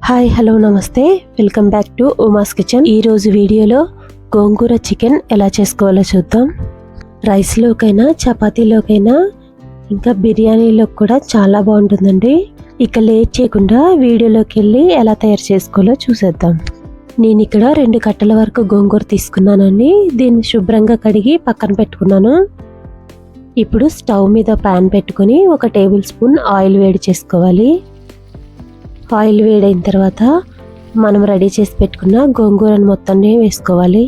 Hi hello నమస్తే, welcome back to Uma's kitchen. ఈరోజు వీడియోలో గోంగూర చికెన్ ఎలా చేసుకోవాలో చూద్దాం. రైస్లోకైనా చపాతీలోకైనా ఇంకా బిర్యానీలోకి కూడా చాలా బాగుంటుందండి. ఇక లేట్ చేయకుండా వీడియోలోకి వెళ్ళి ఎలా తయారు చేసుకోవాలో చూసేద్దాం. నేను ఇక్కడ 2 కట్టల వరకు గోంగూర తీసుకున్నానండి. దీన్ని శుభ్రంగా కడిగి పక్కన పెట్టుకున్నాను. ఇప్పుడు స్టవ్ మీద ప్యాన్ పెట్టుకుని 1 టేబుల్ స్పూన్ ఆయిల్ వేడి చేసుకోవాలి. ఆయిల్ వేడైన తర్వాత మనం రెడీ చేసి పెట్టుకున్న గోంగూరని మొత్తాన్ని వేసుకోవాలి.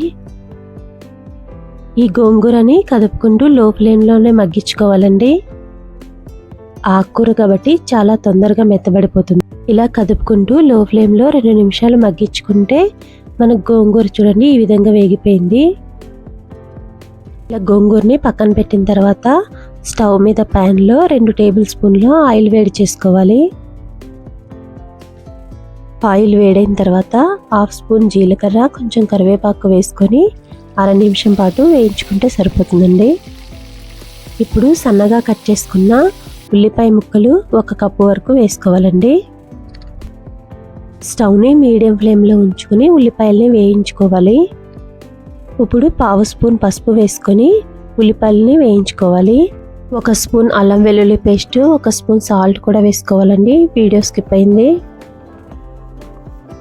ఈ గోంగూరని కదుపుకుంటూ లో ఫ్లేమ్లోనే మగ్గించుకోవాలండి. ఆకుకూర కాబట్టి చాలా తొందరగా మెత్తబడిపోతుంది. ఇలా కదుపుకుంటూ లో ఫ్లేమ్లో 2 నిమిషాలు మగ్గించుకుంటే మన గోంగూర చూడండి ఈ విధంగా వేగిపోయింది. ఇలా గోంగూరని పక్కన పెట్టిన తర్వాత స్టవ్ మీద ప్యాన్లో 2 టేబుల్ స్పూన్ల ఆయిల్ వేడి చేసుకోవాలి. ఆయిల్ వేడైన తర్వాత 1/2 స్పూన్ జీలకర్ర, కొంచెం కరివేపాకు వేసుకొని 1/2 నిమిషం పాటు వేయించుకుంటే సరిపోతుందండి. ఇప్పుడు సన్నగా కట్ చేసుకున్న ఉల్లిపాయ ముక్కలు 1 కప్పు వరకు వేసుకోవాలండి. స్టవ్ని మీడియం ఫ్లేమ్లో ఉంచుకొని ఉల్లిపాయల్ని వేయించుకోవాలి. ఇప్పుడు 1/2 స్పూన్ పసుపు వేసుకొని ఉల్లిపాయలని వేయించుకోవాలి. 1 స్పూన్ అల్లం వెల్లుల్లి పేస్ట్, 1 స్పూన్ సాల్ట్ కూడా వేసుకోవాలండి. వీడియో స్కిప్ అయింది.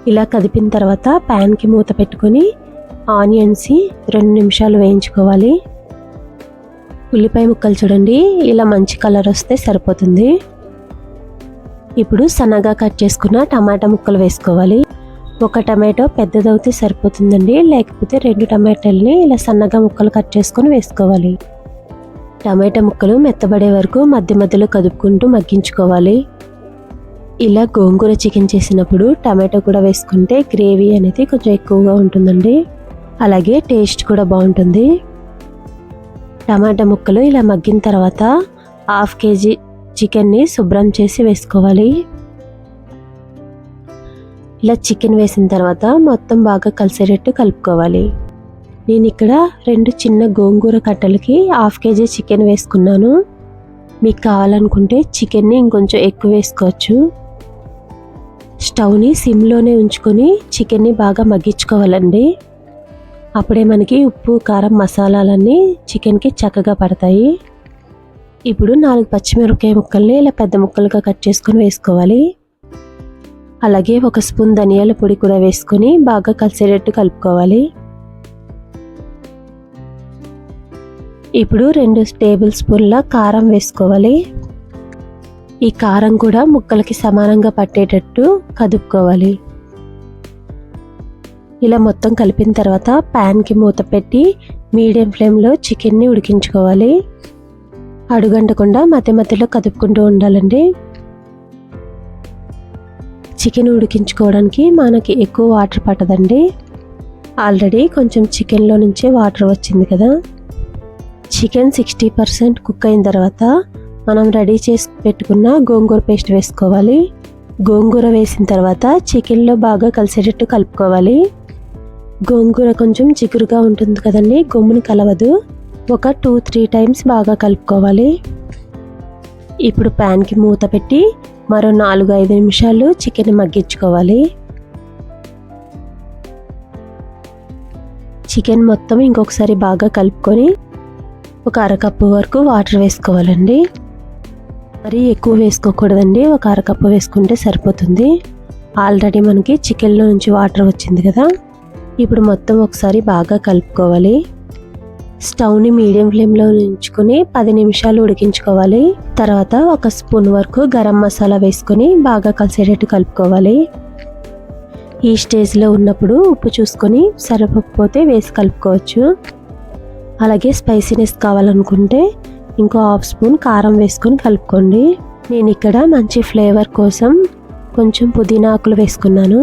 ఇలా కదిపిన తర్వాత ప్యాన్కి మూత పెట్టుకొని ఆనియన్స్ 2 నిమిషాలు వేయించుకోవాలి. ఉల్లిపాయ ముక్కలు చూడండి ఇలా మంచి కలర్ వస్తే సరిపోతుంది. ఇప్పుడు సన్నగా కట్ చేసుకున్న టమాటా ముక్కలు వేసుకోవాలి. 1 టమాటో పెద్దదవుతే సరిపోతుందండి, లేకపోతే 2 టమాటాలని ఇలా సన్నగా ముక్కలు కట్ చేసుకొని వేసుకోవాలి. టమాటా ముక్కలు మెత్తబడే వరకు మధ్య మధ్యలో కదుపుకుంటూ మగ్గించుకోవాలి. ఇలా గోంగూర చికెన్ చేసినప్పుడు టమాటో కూడా వేసుకుంటే గ్రేవీ అనేది కొంచెం ఎక్కువగా ఉంటుందండి, అలాగే టేస్ట్ కూడా బాగుంటుంది. టమాటా ముక్కలు ఇలా మగ్గిన తర్వాత 1/2 కేజీ చికెన్ని శుభ్రం చేసి వేసుకోవాలి. ఇలా చికెన్ వేసిన తర్వాత మొత్తం బాగా కలిసేటట్టు కలుపుకోవాలి. నేను ఇక్కడ 2 చిన్న గోంగూర కట్టలకి 1/2 కేజీ చికెన్ వేసుకున్నాను. మీకు కావాలనుకుంటే చికెన్ని ఇంకొంచెం ఎక్కువ వేసుకోవచ్చు. స్టవ్ని సిమ్లోనే ఉంచుకొని చికెన్ని బాగా మగ్గించుకోవాలండి. అప్పుడే మనకి ఉప్పు, కారం, మసాలాలన్నీ చికెన్కి చక్కగా పడతాయి. ఇప్పుడు 4 పచ్చిమిరపకాయ ముక్కల్ని ఇలా పెద్ద ముక్కలుగా కట్ చేసుకొని వేసుకోవాలి. అలాగే 1 స్పూన్ ధనియాల పొడి కూడా వేసుకొని బాగా కలిసేటట్టు కలుపుకోవాలి. ఇప్పుడు 2 టేబుల్ స్పూన్ల కారం వేసుకోవాలి. ఈ కారం కూడా ముక్కలకి సమానంగా పట్టేటట్టు కదుపుకోవాలి. ఇలా మొత్తం కలిపిన తర్వాత ప్యాన్కి మూత పెట్టి మీడియం ఫ్లేమ్లో చికెన్ని ఉడికించుకోవాలి. అడుగంటకుండా మధ్య మధ్యలో కదుపుకుంటూ ఉండాలండి. చికెన్ ఉడికించుకోవడానికి మనకి ఎక్కువ వాటర్ పట్టదండి. ఆల్రెడీ కొంచెం చికెన్లో నుంచే వాటర్ వచ్చింది కదా. చికెన్ 60% కుక్ అయిన తర్వాత మనం రెడీ చేసి పెట్టుకున్న గోంగూర పేస్ట్ వేసుకోవాలి. గోంగూర వేసిన తర్వాత చికెన్లో బాగా కలిసేటట్టు కలుపుకోవాలి. గోంగూర కొంచెం చిగురుగా ఉంటుంది కదండి, గమ్ముని కలవదు. ఒక 2-3 టైమ్స్ బాగా కలుపుకోవాలి. ఇప్పుడు ప్యాన్కి మూత పెట్టి మరో 4-5 నిమిషాలు చికెన్ మగ్గించుకోవాలి. చికెన్ మొత్తం ఇంకొకసారి బాగా కలుపుకొని 1 అరకప్పు వరకు వాటర్ వేసుకోవాలండి. మరి ఎక్కువ వేసుకోకూడదండి, 1 అరకప్పు వేసుకుంటే సరిపోతుంది. ఆల్రెడీ మనకి చికెన్లో నుంచి వాటర్ వచ్చింది కదా. ఇప్పుడు మొత్తం ఒకసారి బాగా కలుపుకోవాలి. స్టవ్ని మీడియం ఫ్లేమ్లో ఉంచుకొని 10 నిమిషాలు ఉడికించుకోవాలి. తర్వాత 1 స్పూన్ వరకు గరం మసాలా వేసుకొని బాగా కలిసేటట్టు కలుపుకోవాలి. ఈ స్టేజ్లో ఉన్నప్పుడు ఉప్పు చూసుకొని సరిపోకపోతే వేసి కలుపుకోవచ్చు. అలాగే స్పైసీనెస్ కావాలనుకుంటే ఇంకో 1/2 స్పూన్ కారం వేసుకొని కలుపుకోండి. నేను ఇక్కడ మంచి ఫ్లేవర్ కోసం కొంచెం పుదీనా ఆకులు వేసుకున్నాను.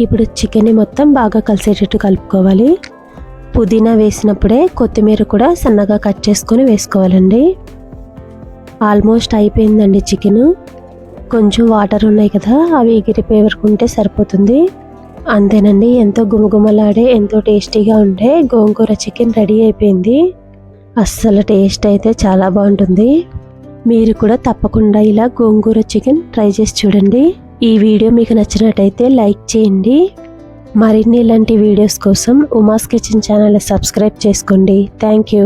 ఇప్పుడు చికెన్ని మొత్తం బాగా కలిసేటట్టు కలుపుకోవాలి. పుదీనా వేసినప్పుడే కొత్తిమీర కూడా సన్నగా కట్ చేసుకొని వేసుకోవాలండి. ఆల్మోస్ట్ అయిపోయిందండి చికెన్. కొంచెం వాటర్ ఉన్నాయి కదా, అవి ఎగిరిపోయే వరకు ఉంటే సరిపోతుంది. అంతేనండి, ఎంతో గుమగుమలాడే ఎంతో టేస్టీగా ఉండే గోంగూర చికెన్ రెడీ అయిపోయింది. అస్సలు టేస్ట్ అయితే చాలా బాగుంటుంది. మీరు కూడా తప్పకుండా ఇలా గోంగూర చికెన్ ట్రై చేసి చూడండి. ఈ వీడియో మీకు నచ్చినట్టయితే లైక్ చేయండి. మరిన్ని ఇలాంటి వీడియోస్ కోసం ఉమాస్ కిచెన్ ఛానల్ సబ్స్క్రైబ్ చేసుకోండి. Thank you.